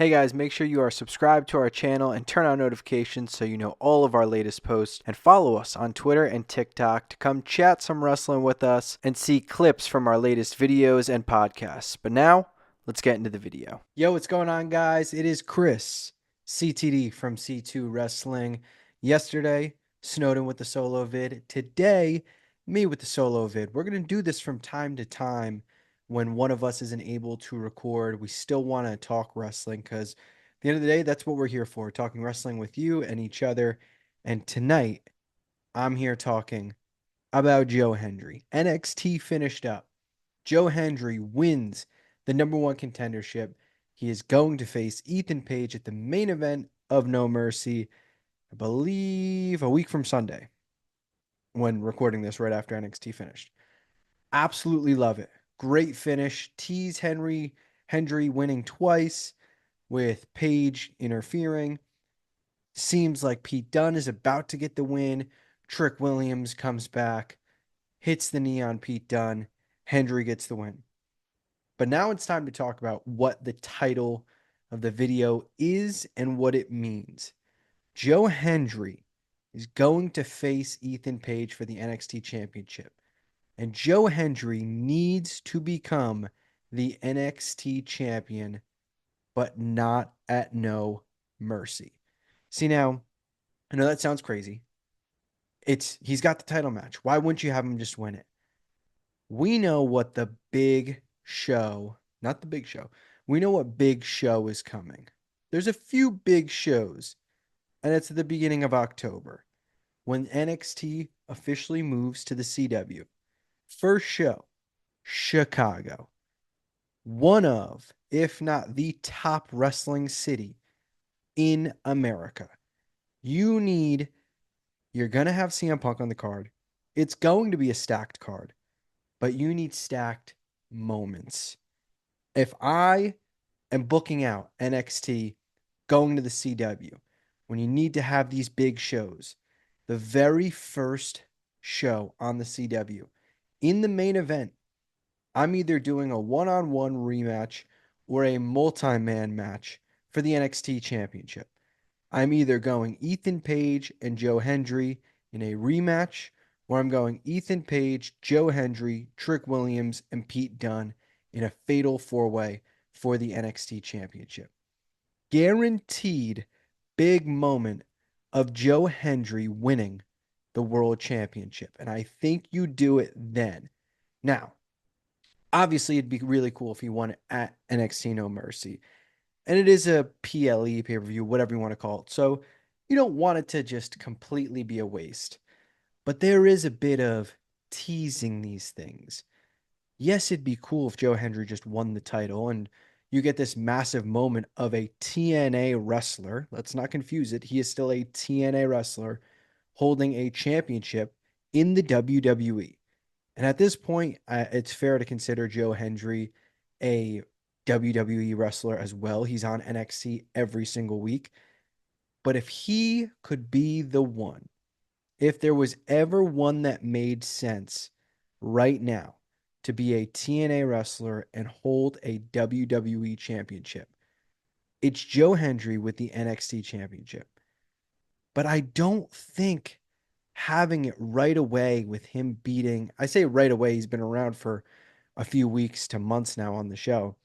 Hey guys, make sure you are subscribed to our channel and turn on notifications so you know all of our latest posts, and follow us on Twitter and TikTok to come chat some wrestling with us and see clips from our latest videos and podcasts. But now, let's get into the video. Yo, what's going on, guys? It is Chris, CTD from C2 Wrestling. Yesterday, Snowden with the solo vid. Today, me with the solo vid. We're going to do this from time to time when one of us isn't able to record. We still want to talk wrestling because at the end of the day, that's what we're here for, talking wrestling with you and each other. And tonight, I'm here talking about Joe Hendry. NXT finished up. Joe Hendry wins the number one contendership. He is going to face Ethan Page at the main event of No Mercy, I believe a week from Sunday, when recording this right after NXT finished. Absolutely love it. Great finish. Tease Hendry winning twice with Page interfering. Seems like Pete Dunne is about to get the win. Trick Williams comes back, hits the knee on Pete Dunne. Hendry gets the win. But now it's time to talk about what the title of the video is and what it means. Joe Hendry is going to face Ethan Page for the NXT Championship. And Joe Hendry needs to become the NXT champion, but not at No Mercy. See, now, I know that sounds crazy. He's got the title match. Why wouldn't you have him just win it? We know what the big show, not the big show, we know what big show is coming. There's a few big shows, and it's at the beginning of October when NXT officially moves to the CW. First show, Chicago. One of, if not the top wrestling city in America. You need, you're going to have CM Punk on the card. It's going to be a stacked card, but you need stacked moments. If I am booking out NXT going to the CW, when you need to have these big shows, the very first show on the CW, in the main event, I'm either doing a one-on-one rematch or a multi-man match for the NXT Championship. I'm either going Ethan Page and Joe Hendry in a rematch, or I'm going Ethan Page, Joe Hendry, Trick Williams, and Pete Dunne in a fatal four-way for the NXT Championship. Guaranteed big moment of Joe Hendry winning the World Championship. And I think you do it then. Now, obviously, it'd be really cool if he won it at NXT No Mercy. And it is a PLE pay-per-view, whatever you want to call it. So you don't want it to just completely be a waste. But there is a bit of teasing these things. Yes, it'd be cool if Joe Hendry just won the title and you get this massive moment of a TNA wrestler. Let's not confuse it. He is still a TNA wrestler holding a championship in the WWE. And at this point, it's fair to consider Joe Hendry a WWE wrestler as well. He's on NXT every single week. But if he could be the one, if there was ever one that made sense right now to be a TNA wrestler and hold a WWE championship, it's Joe Hendry with the NXT championship. But I don't think having it right away with him beating, I say right away, he's been around for a few weeks to months now on the show,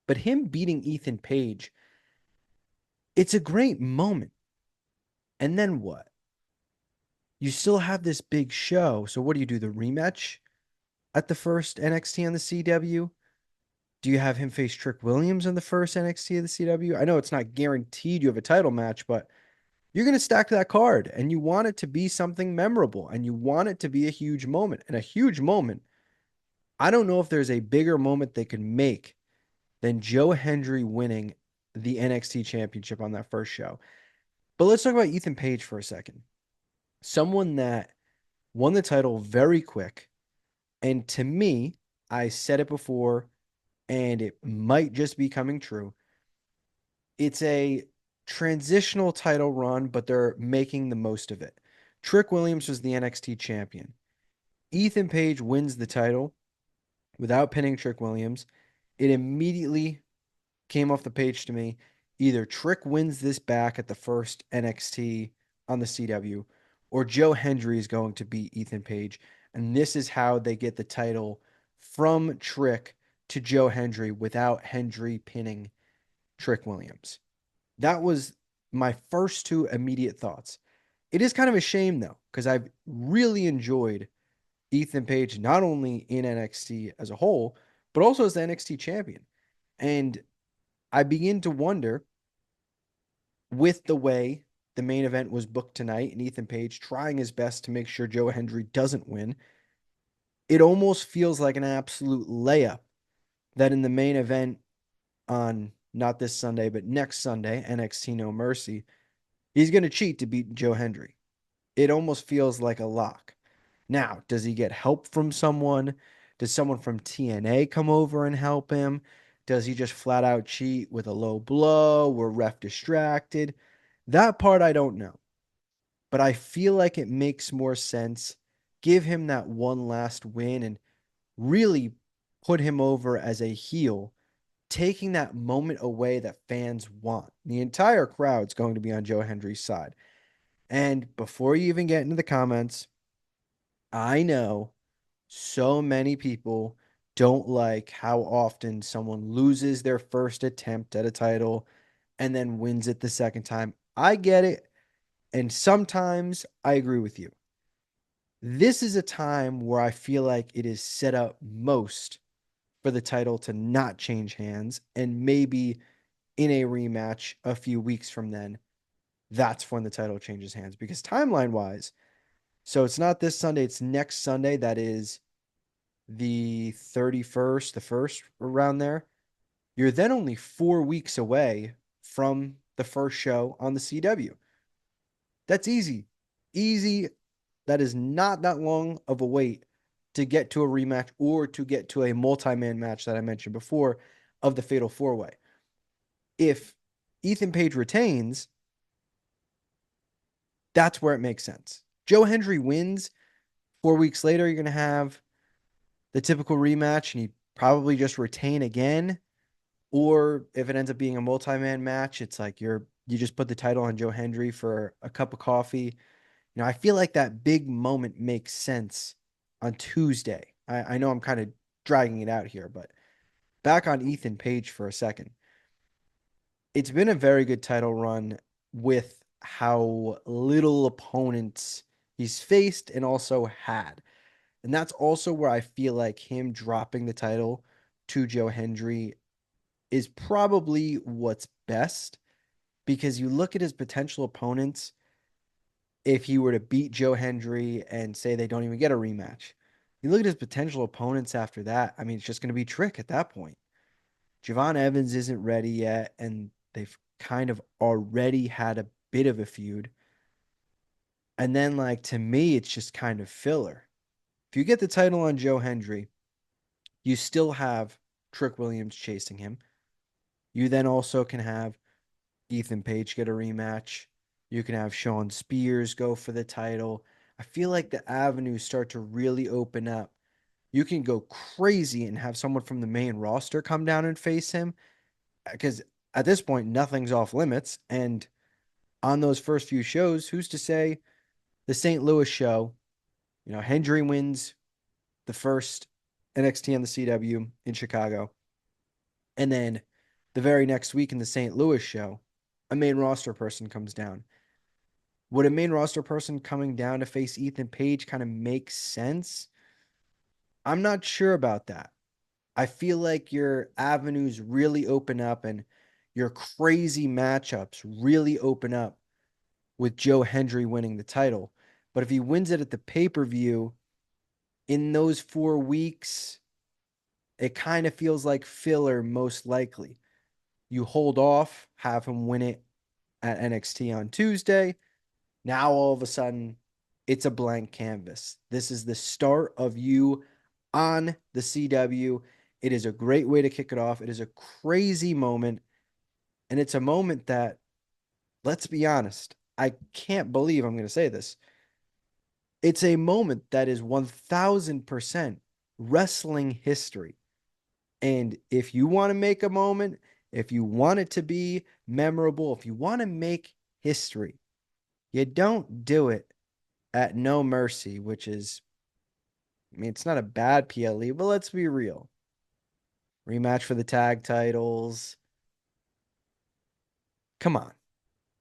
but him beating Ethan Page, it's a great moment. And then what? You still have this big show. So what do you do? The rematch at the first NXT on the CW? Do you have him face Trick Williams on the first NXT of the CW? I know it's not guaranteed you have a title match, but you're going to stack that card and you want it to be something memorable and you want it to be a huge moment. And a huge moment, I don't know if there's a bigger moment they could make than Joe Hendry winning the NXT championship on that first show. But let's talk about Ethan Page for a second. Someone that won the title very quick. And to me, I said it before, and it might just be coming true. It's a transitional title run, but they're making the most of it. Trick Williams was the NXT champion. Ethan Page wins the title without pinning Trick Williams. It immediately came off the page to me. Either Trick wins this back at the first NXT on the CW, or Joe Hendry is going to beat Ethan Page. And this is how they get the title from Trick to Joe Hendry without Hendry pinning Trick Williams. That was my first two immediate thoughts. It is kind of a shame, though, because I've really enjoyed Ethan Page not only in NXT as a whole, but also as the NXT champion. And I begin to wonder, with the way the main event was booked tonight and Ethan Page trying his best to make sure Joe Hendry doesn't win, it almost feels like an absolute layup that in the main event on not this Sunday, but next Sunday, NXT No Mercy, he's going to cheat to beat Joe Hendry. It almost feels like a lock. Now, does he get help from someone? Does someone from TNA come over and help him? Does he just flat out cheat with a low blow or ref distracted? That part I don't know. But I feel like it makes more sense. Give him that one last win and really put him over as a heel, taking that moment away that fans want. The entire crowd's going to be on Joe Hendry's side. And before you even get into the comments, I know so many people don't like how often someone loses their first attempt at a title and then wins it the second time. I get it. And sometimes I agree with you. This is a time where I feel like it is set up most for the title to not change hands. And maybe in a rematch a few weeks from then, that's when the title changes hands. Because timeline wise, so it's not this Sunday, it's next Sunday. That is the 31st, the first around there. You're then only 4 weeks away from the first show on the CW. That's easy. Easy. That is not that long of a wait to get to a rematch or to get to a multi-man match that I mentioned before of the Fatal 4-Way. If Ethan Page retains, that's where it makes sense. Joe Hendry wins. 4 weeks later, you're going to have the typical rematch and you probably just retain again. Or if it ends up being a multi-man match, it's like you just put the title on Joe Hendry for a cup of coffee. I feel like that big moment makes sense on Tuesday. I know I'm kind of dragging it out here, but back on Ethan Page for a second. It's been a very good title run with how little opponents he's faced and also had. And that's also where I feel like him dropping the title to Joe Hendry is probably what's best, because you look at his potential opponents. If he were to beat Joe Hendry and say they don't even get a rematch, you look at his potential opponents after that. I mean, it's just going to be Trick at that point. Javon Evans isn't ready yet, and they've kind of already had a bit of a feud. And then, like, to me, it's just kind of filler. If you get the title on Joe Hendry, you still have Trick Williams chasing him. You then also can have Ethan Page get a rematch. You can have Sean Spears go for the title. I feel like the avenues start to really open up. You can go crazy and have someone from the main roster come down and face him, because at this point, nothing's off limits. And on those first few shows, who's to say the St. Louis show, Hendry wins the first NXT on the CW in Chicago. And then the very next week in the St. Louis show, a main roster person comes down. Would a main roster person coming down to face Ethan Page kind of make sense? I'm not sure about that. I feel like your avenues really open up and your crazy matchups really open up with Joe Hendry winning the title. But if he wins it at the pay-per-view in those 4 weeks, it kind of feels like filler most likely. You hold off, have him win it at NXT on Tuesday. Now all of a sudden, it's a blank canvas. This is the start of you on the CW. It is a great way to kick it off. It is a crazy moment. And it's a moment that, let's be honest, I can't believe I'm going to say this. It's a moment that is 1000% wrestling history. And if you want to make a moment, if you want it to be memorable, if you want to make history, you don't do it at No Mercy, which is, I mean, it's not a bad PLE, but let's be real. Rematch for the tag titles. Come on.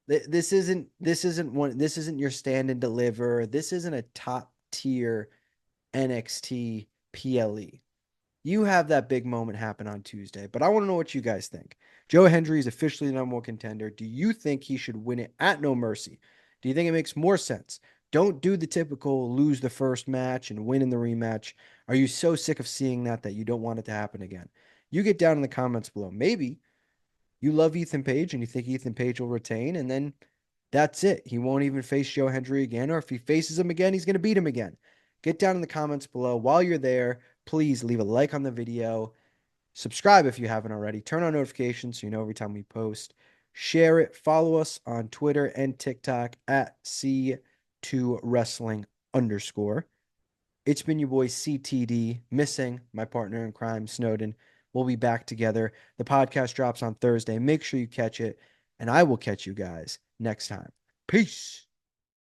This isn't your stand and deliver. This isn't a top tier NXT PLE. You have that big moment happen on Tuesday, but I want to know what you guys think. Joe Hendry is officially the number one contender. Do you think he should win it at No Mercy? Do you think it makes more sense? Don't do the typical lose the first match and win in the rematch. Are you so sick of seeing that you don't want it to happen again? You get down in the comments below. Maybe you love Ethan Page and you think Ethan Page will retain, and then that's it. He won't even face Joe Hendry again, or if he faces him again, he's going to beat him again. Get down in the comments below. While you're there, please leave a like on the video. Subscribe if you haven't already. Turn on notifications so you know every time we post. Share it. Follow us on Twitter and TikTok at C2Wrestling_. It's been your boy CTD, missing my partner in crime, Snowden. We'll be back together. The podcast drops on Thursday. Make sure you catch it, and I will catch you guys next time. Peace.